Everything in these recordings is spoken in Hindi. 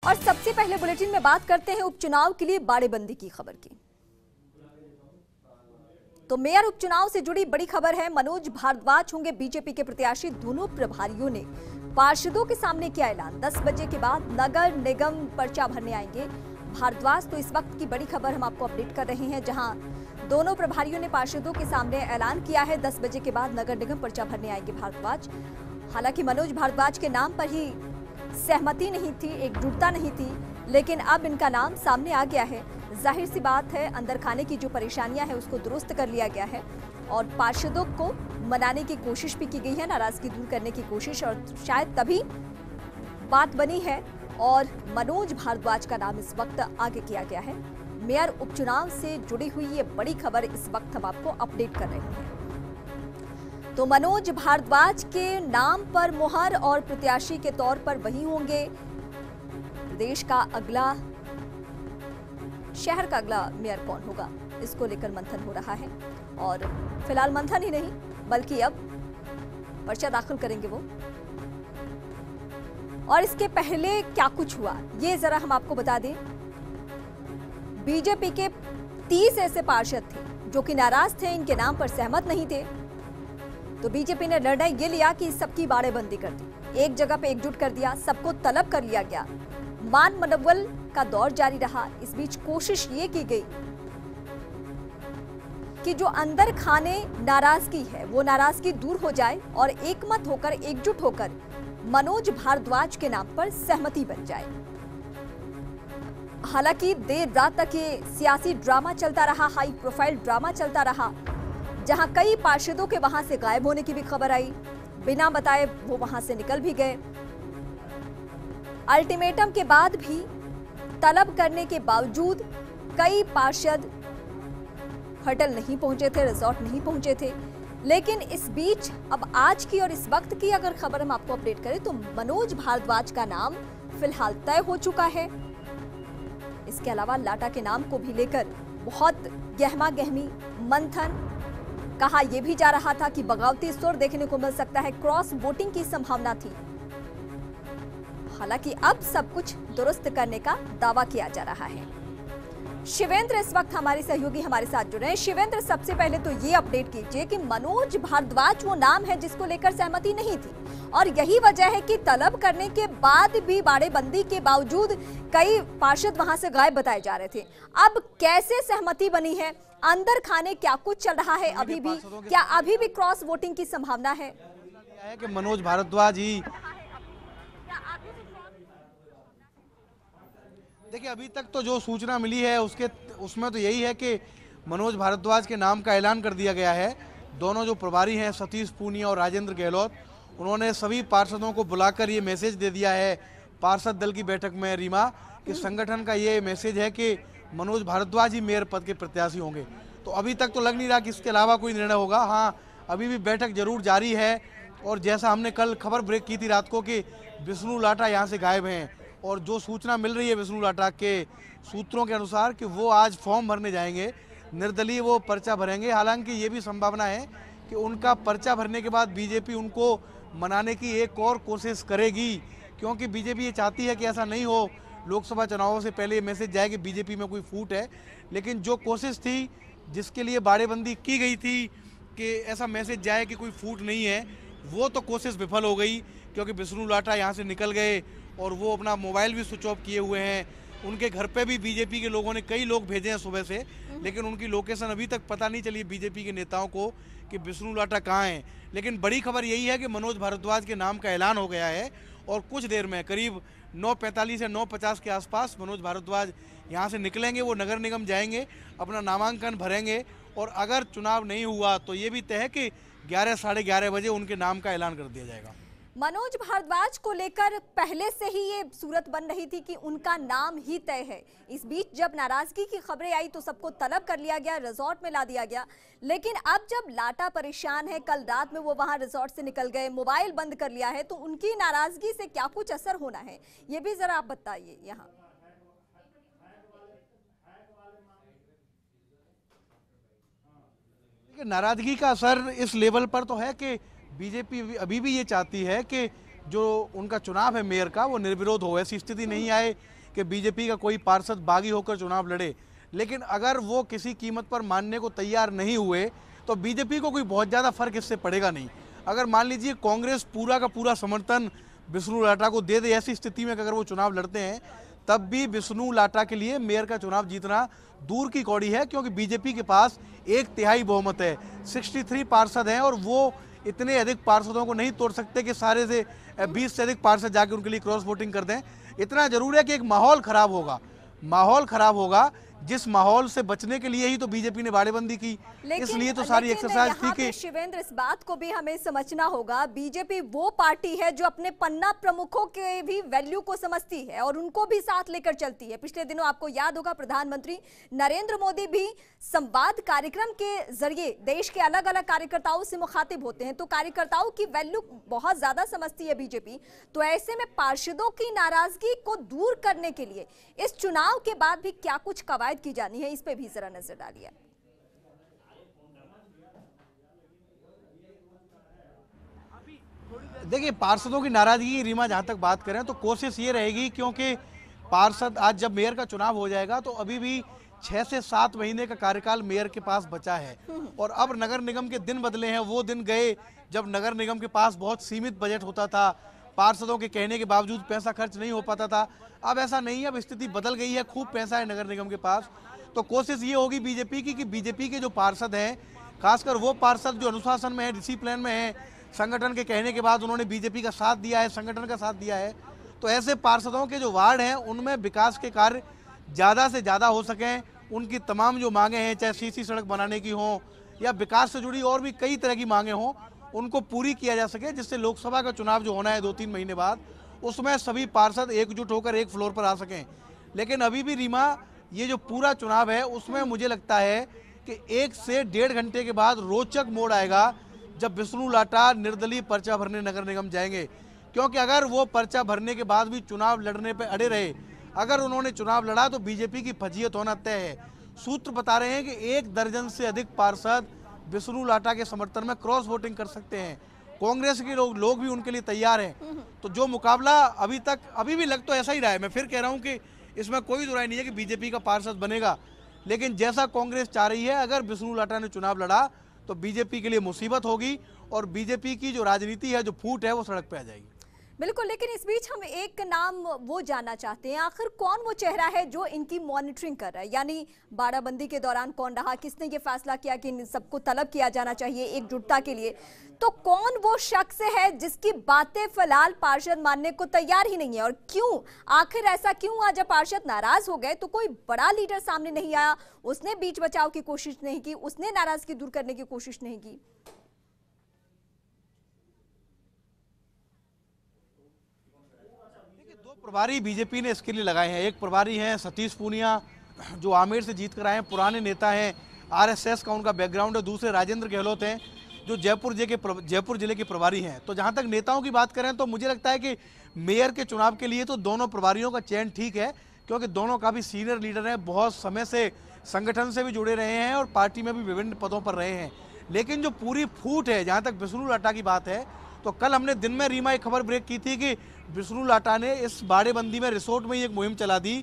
और सबसे पहले बुलेटिन में बात करते हैं उपचुनाव के लिए बाड़ेबंदी की खबर की। तो मेयर उपचुनाव से जुड़ी बड़ी खबर है। मनोज भारद्वाज होंगे बीजेपी के प्रत्याशी। दोनों प्रभारियों ने पार्षदों के सामने किया ऐलान, 10 बजे के बाद नगर निगम पर्चा भरने आएंगे भारद्वाज। तो इस वक्त की बड़ी खबर हम आपको अपडेट कर रहे हैं, जहां दोनों प्रभारियों ने पार्षदों के सामने ऐलान किया है, 10 बजे के बाद नगर निगम पर्चा भरने आएंगे भारद्वाज। हालांकि मनोज भारद्वाज के नाम पर ही सहमति नहीं थी, एकजुटता नहीं थी, लेकिन अब इनका नाम सामने आ गया है। जाहिर सी बात है, अंदर खाने की जो परेशानियां हैं उसको दुरुस्त कर लिया गया है और पार्षदों को मनाने की कोशिश भी की गई है, नाराजगी दूर करने की कोशिश, और शायद तभी बात बनी है और मनोज भारद्वाज का नाम इस वक्त आगे किया गया है। मेयर उपचुनाव से जुड़ी हुई ये बड़ी खबर इस वक्त हम आपको अपडेट कर रहे हैं। तो मनोज भारद्वाज के नाम पर मुहर और प्रत्याशी के तौर पर वही होंगे। प्रदेश का अगला, शहर का अगला मेयर कौन होगा, इसको लेकर मंथन हो रहा है। और फिलहाल मंथन ही नहीं बल्कि अब पर्चा दाखिल करेंगे वो। और इसके पहले क्या कुछ हुआ ये जरा हम आपको बता दें। बीजेपी के 30 ऐसे पार्षद थे जो कि नाराज थे, इनके नाम पर सहमत नहीं थे। तो बीजेपी ने निर्णय ये लिया कि सबकी बाड़ेबंदी कर दी, एक जगह पे एकजुट कर दिया, सबको तलब कर लिया गया। मान मनोबल का दौर जारी रहा। इस बीच कोशिश ये की गई कि जो अंदर खाने नाराजगी है वो नाराजगी दूर हो जाए और एकमत होकर, एकजुट होकर मनोज भारद्वाज के नाम पर सहमति बन जाए। हालांकि देर रात तक ये सियासी ड्रामा चलता रहा, हाई प्रोफाइल ड्रामा चलता रहा, जहां कई पार्षदों के वहां से गायब होने की भी खबर आई। बिना बताए वो वहां से निकल भी गए। अल्टीमेटम के बाद भी, तलब करने के बावजूद कई पार्षद होटल नहीं पहुंचे थे, रिजॉर्ट नहीं पहुंचे थे। लेकिन इस बीच अब आज की और इस वक्त की अगर खबर हम आपको अपडेट करें तो मनोज भारद्वाज का नाम फिलहाल तय हो चुका है। इसके अलावा लाटा के नाम को भी लेकर बहुत गहमा गहमी मंथन, कहा यह भी जा रहा था कि बगावती सुर देखने को मिल सकता है, क्रॉस वोटिंग की संभावना थी। हालांकि अब सब कुछ दुरुस्त करने का दावा किया जा रहा है। शिवेंद्र इस वक्त हमारे सहयोगी हमारे साथ जुड़े हैं। शिवेंद्र, सबसे पहले तो ये अपडेट कीजिए कि मनोज भारद्वाज वो नाम है जिसको लेकर सहमति नहीं थी और यही वजह है कि तलब करने के बाद भी बाड़ेबंदी के बावजूद कई पार्षद वहां से गायब बताए जा रहे थे। अब कैसे सहमति बनी है, अंदर खाने क्या कुछ चल रहा है, अभी भी क्या अभी भी क्रॉस वोटिंग की संभावना है? कि मनोज भारद्वाज ही, देखिए अभी तक तो जो सूचना मिली है उसमें तो यही है कि मनोज भारद्वाज के नाम का ऐलान कर दिया गया है। दोनों जो प्रभारी हैं सतीश पूनिया और राजेंद्र गहलोत, उन्होंने सभी पार्षदों को बुलाकर ये मैसेज दे दिया है पार्षद दल की बैठक में रीमा, कि संगठन का ये मैसेज है कि मनोज भारद्वाज ही मेयर पद के प्रत्याशी होंगे। तो अभी तक तो लग नहीं रहा कि इसके अलावा कोई निर्णय होगा। हाँ, अभी भी बैठक जरूर जारी है और जैसा हमने कल खबर ब्रेक की थी रात को कि विष्णु लाटा यहाँ से गायब हैं और जो सूचना मिल रही है विष्णु लाटा के सूत्रों के अनुसार कि वो आज फॉर्म भरने जाएंगे, निर्दलीय वो पर्चा भरेंगे। हालांकि ये भी संभावना है कि उनका पर्चा भरने के बाद बीजेपी उनको मनाने की एक और कोशिश करेगी, क्योंकि बीजेपी ये चाहती है कि ऐसा नहीं हो, लोकसभा चुनावों से पहले ये मैसेज जाए कि बीजेपी में कोई फूट है। लेकिन जो कोशिश थी, जिसके लिए बाड़ेबंदी की गई थी कि ऐसा मैसेज जाए कि कोई फूट नहीं है, वो तो कोशिश विफल हो गई, क्योंकि विष्णु लाटा यहाँ से निकल गए और वो अपना मोबाइल भी स्विच ऑफ किए हुए हैं। उनके घर पे भी बीजेपी के लोगों ने कई लोग भेजे हैं सुबह से, लेकिन उनकी लोकेशन अभी तक पता नहीं चली बीजेपी के नेताओं को कि विष्णु लाटा कहाँ हैं। लेकिन बड़ी खबर यही है कि मनोज भारद्वाज के नाम का ऐलान हो गया है और कुछ देर में करीब 9:45 या 9:50 के आसपास मनोज भारद्वाज यहाँ से निकलेंगे। वो नगर निगम जाएंगे, अपना नामांकन भरेंगे और अगर चुनाव नहीं हुआ तो ये भी तय है कि 11 साढ़े 11 बजे उनके नाम का ऐलान कर दिया जाएगा। मनोज भारद्वाज को लेकर पहले से ही ये सूरत बन रही थी कि उनका नाम ही तय है। इस बीच जब नाराजगी की खबरें आई तो सबको तलब कर लिया गया, रिजॉर्ट में ला दिया गया। लेकिन अब जब लाटा परेशान है, कल रात में वो वहां रिजॉर्ट से निकल गए, मोबाइल बंद कर लिया है, तो उनकी नाराजगी से क्या कुछ असर होना है, ये भी जरा आप बताइए। यहाँ नाराजगी का असर इस लेवल पर तो है कि बीजेपी अभी भी ये चाहती है कि जो उनका चुनाव है मेयर का वो निर्विरोध हो, ऐसी स्थिति नहीं आए कि बीजेपी का कोई पार्षद बागी होकर चुनाव लड़े, लेकिन अगर वो किसी कीमत पर मानने को तैयार नहीं हुए तो बीजेपी को कोई बहुत ज़्यादा फर्क इससे पड़ेगा नहीं। अगर मान लीजिए कांग्रेस पूरा का पूरा समर्थन विष्णु लाटा को दे दे, ऐसी स्थिति में अगर वो चुनाव लड़ते हैं तब भी विष्णु लाटा के लिए मेयर का चुनाव जीतना दूर की कौड़ी है, क्योंकि बीजेपी के पास 1/3 बहुमत है, 63 पार्षद हैं और वो इतने अधिक पार्षदों को नहीं तोड़ सकते कि सारे से 20 से अधिक पार्षद जाके उनके लिए क्रॉस वोटिंग कर दें। इतना जरूर है कि एक माहौल खराब होगा, जिस माहौल से बचने के लिए ही तो बीजेपी ने बाड़ेबंदी की, इसलिए तो सारी एक्सरसाइज थी कि शिवेंद्र, इस बात को भी हमें समझना होगा, बीजेपी वो पार्टी है जो अपने पन्ना प्रमुखों के भी वैल्यू को समझती है और उनको भी साथ लेकर चलती है। पिछले दिनों आपको याद होगा प्रधानमंत्री नरेंद्र मोदी भी संवाद कार्यक्रम के जरिए देश के अलग अलग कार्यकर्ताओं से मुखातिब होते हैं, तो कार्यकर्ताओं की वैल्यू बहुत ज्यादा समझती है बीजेपी। तो ऐसे में पार्षदों की नाराजगी को दूर करने के लिए इस चुनाव के बाद भी क्या कुछ कवायद की जानी है, इस पे भी जरा नजर डालिए। देखिए, पार्षदों की नाराजगी की रीमा जहां तक बात करें तो कोशिश ये रहेगी, क्योंकि पार्षद आज जब मेयर का चुनाव हो जाएगा तो अभी भी 6 से 7 महीने का कार्यकाल मेयर के पास बचा है और अब नगर निगम के दिन बदले हैं। वो दिन गए जब नगर निगम के पास बहुत सीमित बजट होता था, पार्षदों के कहने के बावजूद पैसा खर्च नहीं हो पाता था। अब ऐसा नहीं है, अब स्थिति बदल गई है, खूब पैसा है नगर निगम के पास। तो कोशिश ये होगी बीजेपी की कि बीजेपी के जो पार्षद हैं, खासकर वो पार्षद जो अनुशासन में है, डिसिप्लिन में है, संगठन के कहने के बाद उन्होंने बीजेपी का साथ दिया है, संगठन का साथ दिया है, तो ऐसे पार्षदों के जो वार्ड हैं उनमें विकास के कार्य ज़्यादा से ज़्यादा हो सकें। उनकी तमाम जो मांगे हैं, चाहे सीसी सड़क बनाने की हो या विकास से जुड़ी और भी कई तरह की मांगे हों, उनको पूरी किया जा सके, जिससे लोकसभा का चुनाव जो होना है 2-3 महीने बाद, उसमें सभी पार्षद एकजुट होकर एक फ्लोर पर आ सकें। लेकिन अभी भी रीमा, ये जो पूरा चुनाव है उसमें मुझे लगता है कि 1 से 1.5 घंटे के बाद रोचक मोड़ आएगा जब विष्णु लाटा निर्दलीय पर्चा भरने नगर निगम जाएंगे। क्योंकि अगर वो पर्चा भरने के बाद भी चुनाव लड़ने पर अड़े रहे, अगर उन्होंने चुनाव लड़ा तो बीजेपी की फजीयत होना तय है। सूत्र बता रहे हैं कि 1 दर्जन से अधिक पार्षद विष्णु लाटा के समर्थन में क्रॉस वोटिंग कर सकते हैं। कांग्रेस के लोग भी उनके लिए तैयार हैं। तो जो मुकाबला अभी भी लग तो ऐसा ही रहा है। मैं फिर कह रहा हूं कि इसमें कोई दुराई नहीं है कि बीजेपी का पार्षद बनेगा, लेकिन जैसा कांग्रेस चाह रही है, अगर विष्णु लाटा ने चुनाव लड़ा तो बीजेपी के लिए मुसीबत होगी और बीजेपी की जो राजनीति है, जो फूट है, वो सड़क पे आ जाएगी। बिल्कुल, लेकिन इस बीच हम एक नाम वो जानना चाहते हैं, आखिर कौन वो चेहरा है जो इनकी मॉनिटरिंग कर रहा है? यानी बाड़ाबंदी के दौरान कौन रहा, किसने ये फैसला किया कि इन सबको तलब किया जाना चाहिए एकजुटता के लिए? तो कौन वो शख्स है जिसकी बातें फिलहाल पार्षद मानने को तैयार ही नहीं है? और क्यों, आखिर ऐसा क्यों हुआ? जब पार्षद नाराज हो गए तो कोई बड़ा लीडर सामने नहीं आया, उसने बीच बचाव की कोशिश नहीं की, उसने नाराजगी दूर करने की कोशिश नहीं की। प्रभारी बीजेपी ने इसके लिए लगाए हैं। एक प्रभारी हैं सतीश पूनिया, जो आमेर से जीत कर आए हैं, पुराने नेता हैं, आरएसएस का उनका बैकग्राउंड है। दूसरे राजेंद्र गहलोत हैं, जो जयपुर जिले के प्रभारी हैं। तो जहां तक नेताओं की बात करें तो मुझे लगता है कि मेयर के चुनाव के लिए तो दोनों प्रभारियों का चयन ठीक है, क्योंकि दोनों काफ़ी सीनियर लीडर हैं, बहुत समय से संगठन से भी जुड़े रहे हैं और पार्टी में भी विभिन्न पदों पर रहे हैं। लेकिन जो पूरी फूट है, जहाँ तक विष्णु लाटा की बात है, तो कल हमने दिन में रीमा एक खबर ब्रेक की थी कि विष्णु लाटा ने इस बाड़ेबंदी में रिसोर्ट में ही एक मुहिम चला दी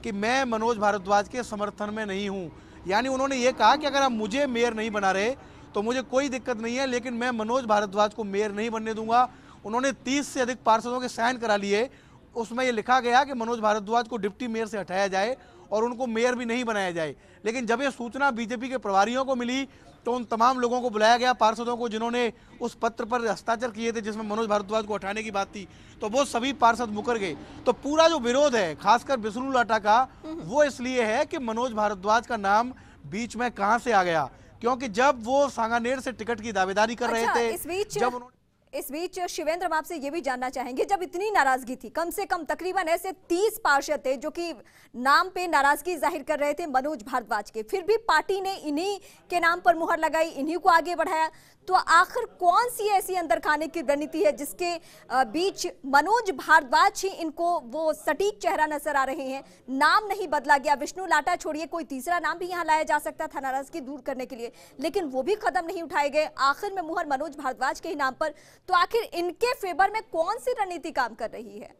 कि मैं मनोज भारद्वाज के समर्थन में नहीं हूं। यानी उन्होंने ये कहा कि अगर आप मुझे मेयर नहीं बना रहे तो मुझे कोई दिक्कत नहीं है, लेकिन मैं मनोज भारद्वाज को मेयर नहीं बनने दूंगा। उन्होंने 30 से अधिक पार्षदों के साइन करा लिए, उसमें ये लिखा गया कि मनोज भारद्वाज को डिप्टी मेयर से हटाया जाए और उनको मेयर भी नहीं बनाया जाए। लेकिन जब ये सूचना बीजेपी के प्रभारियों को मिली तो उन तमाम लोगों को बुलाया गया, पार्षदों को जिन्होंने उस पत्र पर हस्ताक्षर किए थे जिसमें मनोज भारद्वाज को हटाने की बात थी, तो वो सभी पार्षद मुकर गए। तो पूरा जो विरोध है खासकर विष्णु लाटा का, वो इसलिए है कि मनोज भारद्वाज का नाम बीच में कहां से आ गया, क्योंकि जब वो सांगानेर से टिकट की दावेदारी कर रहे थे, इस बीच शिवेंद्र, हम आपसे ये भी जानना चाहेंगे, जब इतनी नाराजगी थी, कम से कम तकरीबन ऐसे 30 पार्षद थे जो कि नाम पे नाराजगी जाहिर कर रहे थे मनोज भारद्वाज के, फिर भी पार्टी ने इन्हीं के नाम पर मुहर लगाई, इन्हीं को आगे बढ़ाया। तो आखिर कौन सी ऐसी अंदर खाने की रणनीति है जिसके बीच मनोज भारद्वाज ही इनको वो सटीक चेहरा नजर आ रहे हैं? नाम नहीं बदला गया, विष्णु लाटा छोड़िए, कोई तीसरा नाम भी यहाँ लाया जा सकता था नाराजगी दूर करने के लिए, लेकिन वो भी कदम नहीं उठाए गए। आखिर में मुहर मनोज भारद्वाज के ही नाम पर। तो आखिर इनके फेवर में कौन सी रणनीति काम कर रही है?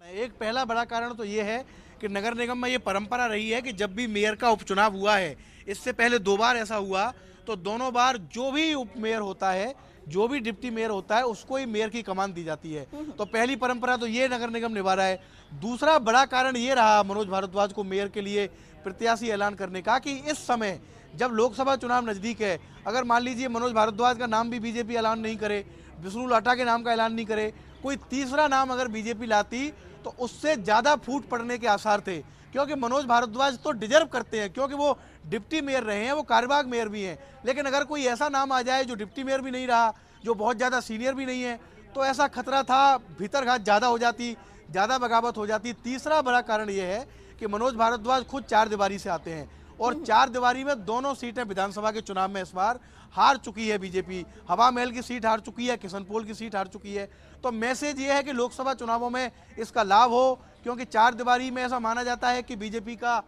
एक पहला बड़ा कारण तो ये है कि नगर निगम में ये परंपरा रही है कि जब भी मेयर का उपचुनाव हुआ है, इससे पहले 2 बार ऐसा हुआ, तो दोनों बार जो भी उप मेयर होता है, जो भी डिप्टी मेयर होता है, उसको ही मेयर की कमान दी जाती है। तो पहली परंपरा तो ये नगर निगम निभा रहा है। दूसरा बड़ा कारण ये रहा मनोज भारद्वाज को मेयर के लिए प्रत्याशी ऐलान करने का कि इस समय जब लोकसभा चुनाव नजदीक है, अगर मान लीजिए मनोज भारद्वाज का नाम भी बीजेपी ऐलान नहीं करे, विष्णु लाटा के नाम का ऐलान नहीं करे, कोई तीसरा नाम अगर बीजेपी लाती तो उससे ज़्यादा फूट पड़ने के आसार थे, क्योंकि मनोज भारद्वाज तो डिजर्व करते हैं, क्योंकि वो डिप्टी मेयर रहे हैं, वो कार्यवाहक मेयर भी हैं। लेकिन अगर कोई ऐसा नाम आ जाए जो डिप्टी मेयर भी नहीं रहा, जो बहुत ज़्यादा सीनियर भी नहीं है, तो ऐसा खतरा था, भीतरघात ज़्यादा हो जाती, ज़्यादा बगावत हो जाती। तीसरा बड़ा कारण ये है कि मनोज भारद्वाज खुद 4 दीवारी से आते हैं और 4 दीवारी में दोनों सीटें विधानसभा के चुनाव में इस बार हार चुकी है बीजेपी। हवा महल की सीट हार चुकी है, किशनपोल की सीट हार चुकी है। तो मैसेज ये है कि लोकसभा चुनावों में इसका लाभ हो, क्योंकि 4 दीवारी में ऐसा माना जाता है कि बीजेपी का